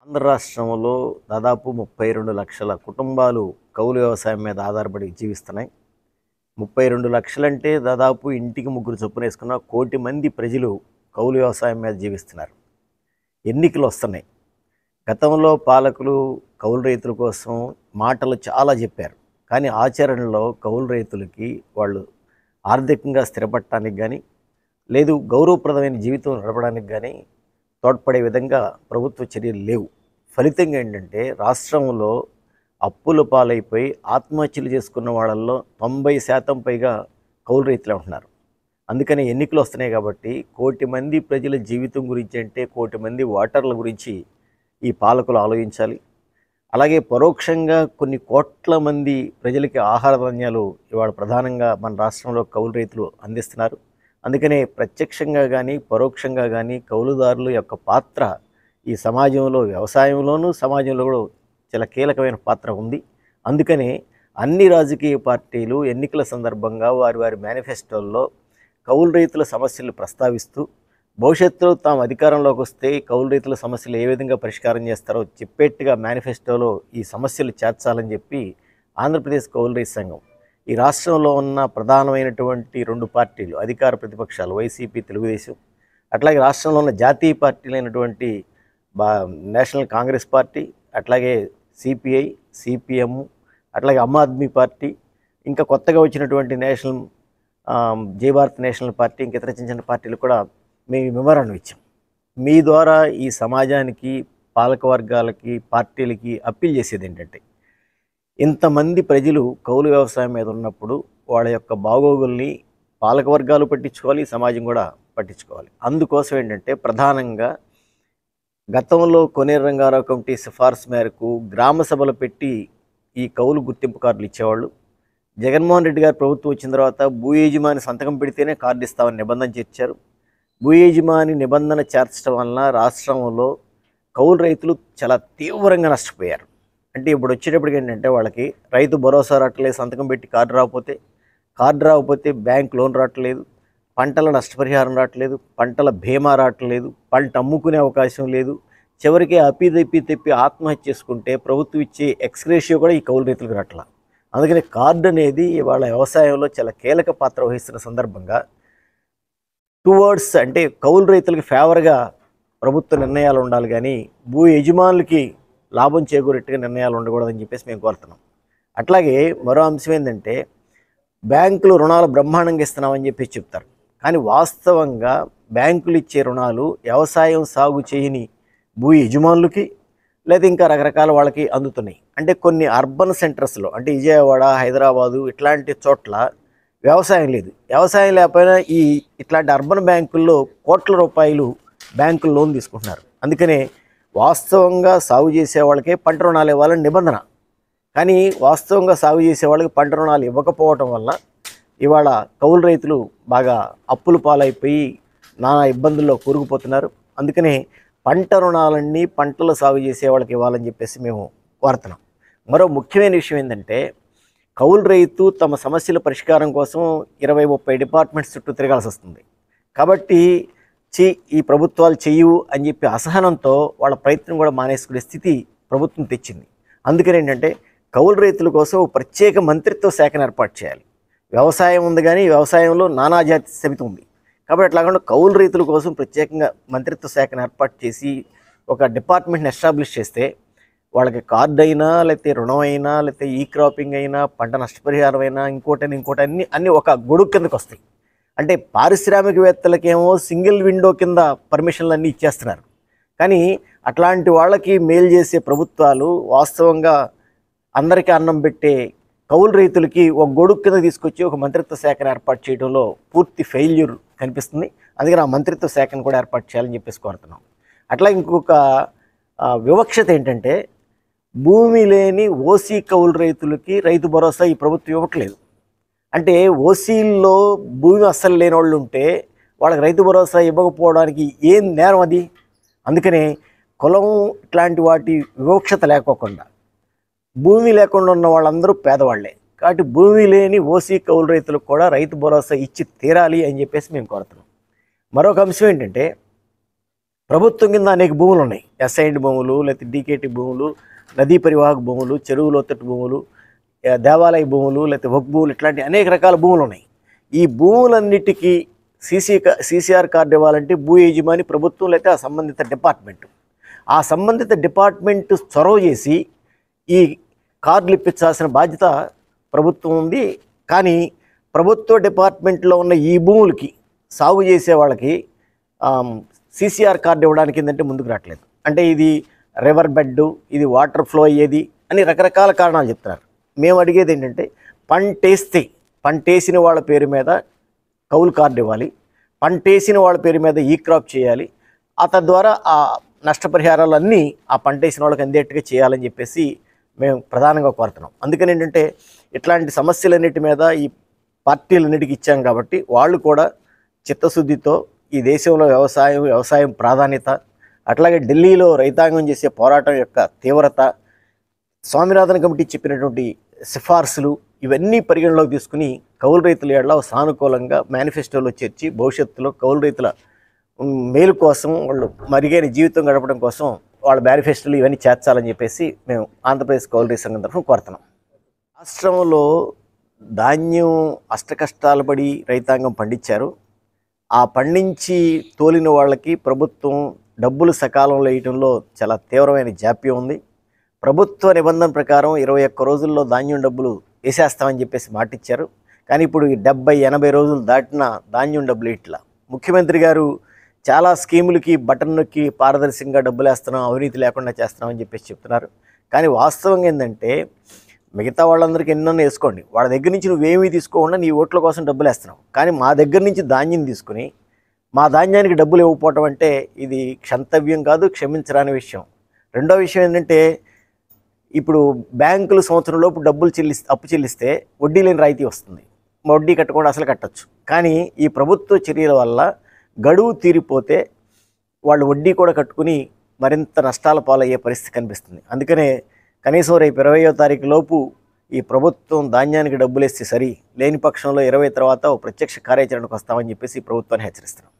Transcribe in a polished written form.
ఆంధ్ర రాష్ట్రంలో దాదాపు 32 లక్షల కుటుంబాలు కౌలు వ్యవసాయం మీద ఆధారపడి జీవిస్తున్నాయి. 32 లక్షలు అంటే దాదాపు ఇంటికి ముగ్గురు చొప్పున వేసుకున్న 1,00,00,000 మంది ప్రజలు కౌలు వ్యవసాయం మీద జీవిస్తున్నారు. ఎన్నికలు వస్తున్నాయి. గతంలో పాలకులు కౌలు రైతుల కోసం మాటలు చాలా చెప్పారు. కానీ ఆచరణలో కౌలు రైతులకి వాళ్ళు ఆర్థికంగా స్థిరపడటానికి కానీ, లేదు గౌరవప్రదమైన జీవితం నడపడానికి కానీ తోడ్పడే విధంగా ప్రభుత్వ చర్యలు లేవు. ఫలితంగా ఏంటంటే రాష్ట్రంలో అప్పుల పాలైపోయి ఆత్మహత్యలు చేసుకున్న వాళ్ళల్లో 90% పైగా కౌలు రైతులే ఉంటున్నారు. అందుకని ఎన్నికలు వస్తున్నాయి కాబట్టి 1,00,00,000 మంది ప్రజల జీవితం గురించి అంటే 1,00,00,000 మంది ఓటర్ల గురించి ఈ పాలకులు ఆలోచించాలి. అలాగే పరోక్షంగా కొన్ని కోట్ల మంది ప్రజలకి ఆహార ధాన్యాలు ఇవాళ ప్రధానంగా మన రాష్ట్రంలో కౌలు రైతులు అందిస్తున్నారు. అందుకనే ప్రత్యక్షంగా కానీ పరోక్షంగా కానీ కౌలుదారుల యొక్క పాత్ర ఈ సమాజంలో, వ్యవసాయంలోనూ సమాజంలో కూడా చాలా కీలకమైన పాత్ర ఉంది. అందుకనే అన్ని రాజకీయ పార్టీలు ఎన్నికల సందర్భంగా వారి వారి మేనిఫెస్టోల్లో కౌలు రైతుల సమస్యలు ప్రస్తావిస్తూ భవిష్యత్తులో తాము అధికారంలోకి వస్తే కౌలు రైతుల సమస్యలు ఏ విధంగా పరిష్కారం చేస్తారో చెప్పేట్టుగా మేనిఫెస్టోలో ఈ సమస్యలు చేర్చాలని చెప్పి ఆంధ్రప్రదేశ్ కౌలు రైతు సంఘం, ఈ రాష్ట్రంలో ఉన్న ప్రధానమైనటువంటి 2 పార్టీలు అధికార ప్రతిపక్షాలు వైసీపీ, తెలుగుదేశం, అట్లాగే రాష్ట్రంలో ఉన్న జాతీయ పార్టీలైనటువంటి నేషనల్ కాంగ్రెస్ పార్టీ, అట్లాగే సిపిఐ, సిపిఎం, అట్లాగే ఆమ్ ఆద్మీ పార్టీ, ఇంకా కొత్తగా వచ్చినటువంటి నేషనల్ జై భారత్ నేషనల్ పార్టీ, ఇంకా ఇతర చిన్న చిన్న పార్టీలు కూడా మేము మెమోరాండం ఇచ్చాం. మీ ద్వారా ఈ సమాజానికి, పాలక వర్గాలకి, పార్టీలకి అప్పీల్ చేసేది ఏంటంటే, ఇంతమంది ప్రజలు కౌలు వ్యవసాయం మీద ఉన్నప్పుడు వాళ్ళ యొక్క బాగోగుల్ని పాలక వర్గాలు పట్టించుకోవాలి, సమాజం కూడా పట్టించుకోవాలి. అందుకోసం ఏంటంటే ప్రధానంగా గతంలో కోనేరు రంగారావు కమిటీ సిఫార్సు మేరకు గ్రామ సభలు పెట్టి ఈ కౌలు గుర్తింపు కార్డులు ఇచ్చేవాళ్ళు. జగన్మోహన్ రెడ్డి గారు ప్రభుత్వం వచ్చిన తర్వాత భూ యజమాని సంతకం పెడితేనే కార్డు ఇస్తామని నిబంధన చేర్చారు. భూ యజమాని నిబంధన చేర్చడం వలన రాష్ట్రంలో కౌలు రైతులు చాలా తీవ్రంగా నష్టపోయారు. అంటే ఇప్పుడు వచ్చేటప్పటికి ఏంటంటే వాళ్ళకి రైతు భరోసా రావట్లేదు, సంతకం పెట్టి కార్డు రాకపోతే బ్యాంక్ లోన్ రావట్లేదు, పంటల నష్టపరిహారం రావట్లేదు, పంటల బీమా రావట్లేదు, పంట అమ్ముకునే అవకాశం లేదు. చివరికి తెప్పి ఆత్మహత్య చేసుకుంటే ప్రభుత్వం ఇచ్చే ఎక్స్గ్రేషియో కూడా ఈ కౌలు రైతులకు రావట్లేదు. అందుకని కార్డు అనేది ఇవాళ వ్యవసాయంలో చాలా కీలక పాత్ర వహిస్తున్న సందర్భంగా టువర్డ్స్ అంటే కౌలు రైతులకు ఫేవర్గా ప్రభుత్వ నిర్ణయాలు ఉండాలి, కానీ భూ యజమానులకి లాభం చేకూరేట్టుగా నిర్ణయాలు ఉండకూడదని చెప్పేసి మేము కోరుతున్నాం. అట్లాగే మరో అంశం ఏంటంటే బ్యాంకులు రుణాలు బ్రహ్మాండంగా ఇస్తున్నామని చెప్పి చెప్తారు, కానీ వాస్తవంగా బ్యాంకులు ఇచ్చే రుణాలు వ్యవసాయం సాగు చేయని భూ యజమానులకి లేదా ఇంకా రకరకాల వాళ్ళకి అందుతున్నాయి. అంటే కొన్ని అర్బన్ సెంటర్స్లో అంటే విజయవాడ, హైదరాబాదు ఇట్లాంటి చోట్ల వ్యవసాయం లేదు. వ్యవసాయం లేకపోయినా ఇట్లాంటి అర్బన్ బ్యాంకుల్లో కోట్ల రూపాయలు బ్యాంకులు లోన్ తీసుకుంటున్నారు. అందుకనే వాస్తవంగా సాగు చేసే వాళ్ళకే పంట రుణాలు ఇవ్వాలని నిబంధన, కానీ వాస్తవంగా సాగు చేసే వాళ్ళకి పంట రుణాలు ఇవ్వకపోవటం వల్ల ఇవాళ కౌలు రైతులు బాగా అప్పుల పాలైపోయి నానా ఇబ్బందుల్లో కూరుకుపోతున్నారు. అందుకనే పంట రుణాలన్నీ పంటలు సాగు చేసే వాళ్ళకి ఇవ్వాలని చెప్పేసి మేము కోరుతున్నాం. మరో ముఖ్యమైన విషయం ఏంటంటే కౌలు రైతు తమ సమస్యల పరిష్కారం కోసం 20-30 డిపార్ట్మెంట్స్ చుట్టూ తిరగాల్సి వస్తుంది. కాబట్టి ఈ ప్రభుత్వాలు చెయ్యవు అని చెప్పి అసహనంతో వాళ్ళ ప్రయత్నం కూడా మానేసుకునే స్థితి ప్రభుత్వం తెచ్చింది. అందుకని ఏంటంటే కౌలు రైతుల కోసం ప్రత్యేక మంత్రిత్వ శాఖను ఏర్పాటు చేయాలి. వ్యవసాయం ఉంది, కానీ వ్యవసాయంలో నానాజాతి సమితి ఉంది. కాబట్టి అట్లా కాకుండా కౌలు రైతుల కోసం ప్రత్యేకంగా మంత్రిత్వ శాఖను ఏర్పాటు చేసి ఒక డిపార్ట్మెంట్ని ఎస్టాబ్లిష్ చేస్తే వాళ్ళకి కార్డు అయినా, లేకపోతే రుణం అయినా, లేకపోతే ఈ క్రాపింగ్ అయినా, పంట నష్టపరిహారం అయినా, ఇంకోటి అన్నీ ఒక గొడుగు కిందకు వస్తాయి. అంటే పారిశ్రామికవేత్తలకేమో సింగిల్ విండో కింద పర్మిషన్లు అన్నీ ఇచ్చేస్తున్నారు, కానీ అట్లాంటి వాళ్ళకి మేలు చేసే ప్రభుత్వాలు వాస్తవంగా అందరికీ అన్నం పెట్టే కౌలు రైతులకి ఒక గొడుగు కింద తీసుకొచ్చి ఒక మంత్రిత్వ శాఖను ఏర్పాటు చేయడంలో పూర్తి ఫెయిల్యూర్ కనిపిస్తుంది. అందుకని ఆ మంత్రిత్వ శాఖను కూడా ఏర్పాటు చేయాలని చెప్పేసి కోరుతున్నాం. అట్లా ఇంకొక వివక్షత ఏంటంటే భూమి లేని ఓసీ కౌలు రైతులకి రైతు భరోసా ఈ ప్రభుత్వం ఇవ్వట్లేదు. అంటే ఓసీల్లో భూమి అస్సలు లేని వాళ్ళు ఉంటే వాళ్ళకి రైతు భరోసా ఇవ్వకపోవడానికి ఏం నేరం అది? అందుకనే కులం ఇట్లాంటి వాటి వివక్షత లేకోకుండా భూమి లేకుండా ఉన్న వాళ్ళందరూ పేదవాళ్లే. కాబట్టి భూమి లేని ఓసీ కౌలు రైతులకు కూడా రైతు భరోసా ఇచ్చి తీరాలి అని చెప్పేసి మేము కోరుతున్నాం. మరొక అంశం ఏంటంటే ప్రభుత్వం కింద అనేక భూములు ఉన్నాయి. అసైన్డ్ భూములు, లేకపోతే డీకేటీ భూములు, నదీ పరివాహక భూములు, చెరువు లోతట్టు భూములు, దేవాలయ భూములు, లేకపోతే వక్ భూములు, ఇట్లాంటి అనేక రకాల భూములు ఉన్నాయి. ఈ భూములన్నిటికీ సీసీఆర్ కార్డు ఇవ్వాలంటే భూ యజమాని ప్రభుత్వం లేకపోతే ఆ సంబంధిత డిపార్ట్మెంట్. ఆ సంబంధిత డిపార్ట్మెంట్ చొరవ చేసి ఈ కార్డులు ఇప్పించాల్సిన బాధ్యత ప్రభుత్వం ఉంది. కానీ ప్రభుత్వ డిపార్ట్మెంట్లో ఉన్న ఈ భూములకి సాగు చేసే వాళ్ళకి సీసీఆర్ కార్డు ఇవ్వడానికి ఏంటంటే ముందుకు రావట్లేదు. అంటే ఇది రివర్ బెడ్, ఇది వాటర్ ఫ్లో అయ్యేది అని రకరకాల కారణాలు చెప్తున్నారు. మేము అడిగేది ఏంటంటే పంటేసిన వాళ్ళ పేరు మీద కౌలు కార్డు ఇవ్వాలి, పంటేసిన వాళ్ళ పేరు మీద ఈ క్రాప్ చేయాలి, తద్వారా ఆ నష్టపరిహారాలు అన్నీ ఆ పంటేసిన వాళ్ళకి అందేట్టుగా చేయాలని చెప్పేసి మేము ప్రధానంగా కోరుతున్నాం. అందుకని ఏంటంటే ఇట్లాంటి సమస్యలన్నిటి మీద ఈ పార్టీలన్నిటికీ ఇచ్చాం కాబట్టి వాళ్ళు కూడా చిత్తశుద్ధితో ఈ దేశంలో వ్యవసాయం ప్రాధాన్యత, అట్లాగే ఢిల్లీలో రైతాంగం చేసే పోరాటం యొక్క తీవ్రత, స్వామినాథన్ కమిటీ చెప్పినటువంటి సిఫార్సులు ఇవన్నీ పరిగణలోకి తీసుకుని కౌలు రైతుల ఏళ్ళ సానుకూలంగా మేనిఫెస్టోలో చేర్చి భవిష్యత్తులో కౌలు రైతుల మేలు కోసం, వాళ్ళు మరిగైన జీవితం గడపడం కోసం వాళ్ళ మేనిఫెస్టోలు ఇవన్నీ చేర్చాలని చెప్పేసి మేము ఆంధ్రప్రదేశ్ కౌలు రైతు సంఘం తరఫున కోరుతున్నాం. రాష్ట్రంలో ధాన్యం అష్టకష్టాలు పడి రైతాంగం పండించారు. ఆ పండించి తోలిన వాళ్ళకి ప్రభుత్వం డబ్బులు సకాలంలో వేయడంలో చాలా తీవ్రమైన జాప్యం ఉంది. ప్రభుత్వ నిబంధన ప్రకారం 21 రోజుల్లో ధాన్యం డబ్బులు వేసేస్తామని చెప్పేసి మాటిచ్చారు. కానీ ఇప్పుడు 70-80 రోజులు దాటిన ధాన్యం డబ్బులు ఇట్లా ముఖ్యమంత్రి గారు చాలా స్కీములకి బటన్ నొక్కి పారదర్శకంగా డబ్బులు వేస్తున్నాం, అవినీతి లేకుండా చేస్తున్నామని చెప్పేసి చెప్తున్నారు. కానీ వాస్తవంగా ఏంటంటే మిగతా వాళ్ళందరికీ ఎన్నో వేసుకోండి, వాళ్ళ దగ్గర నుంచి నువ్వేమీ తీసుకోకుండా నీ ఓట్ల కోసం డబ్బులు వేస్తున్నావు. కానీ మా దగ్గర నుంచి ధాన్యం తీసుకుని మా ధాన్యానికి డబ్బులు ఇవ్వకపోవటం అంటే ఇది క్షంతవ్యం కాదు, క్షమించరాని విషయం. రెండో విషయం ఏంటంటే ఇప్పుడు బ్యాంకులు సంవత్సరంలోపు అప్పు చెల్లిస్తే వడ్డీ లేని రాయితీ వస్తుంది, వడ్డీ కట్టకుండా అసలు కట్టచ్చు. కానీ ఈ ప్రభుత్వ చర్యల వల్ల గడువు తీరిపోతే వాళ్ళు వడ్డీ కూడా కట్టుకుని మరింత నష్టాల పాలయ్యే పరిస్థితి కనిపిస్తుంది. అందుకనే కనీసం రేపు 20వ తారీఖు లోపు ఈ ప్రభుత్వం ధాన్యానికి డబ్బులు ఇస్తే సరి, లేని పక్షంలో 20 తర్వాత ప్రత్యక్ష కార్యాచరణకు వస్తామని చెప్పేసి ప్రభుత్వాన్ని హెచ్చరిస్తున్నాం.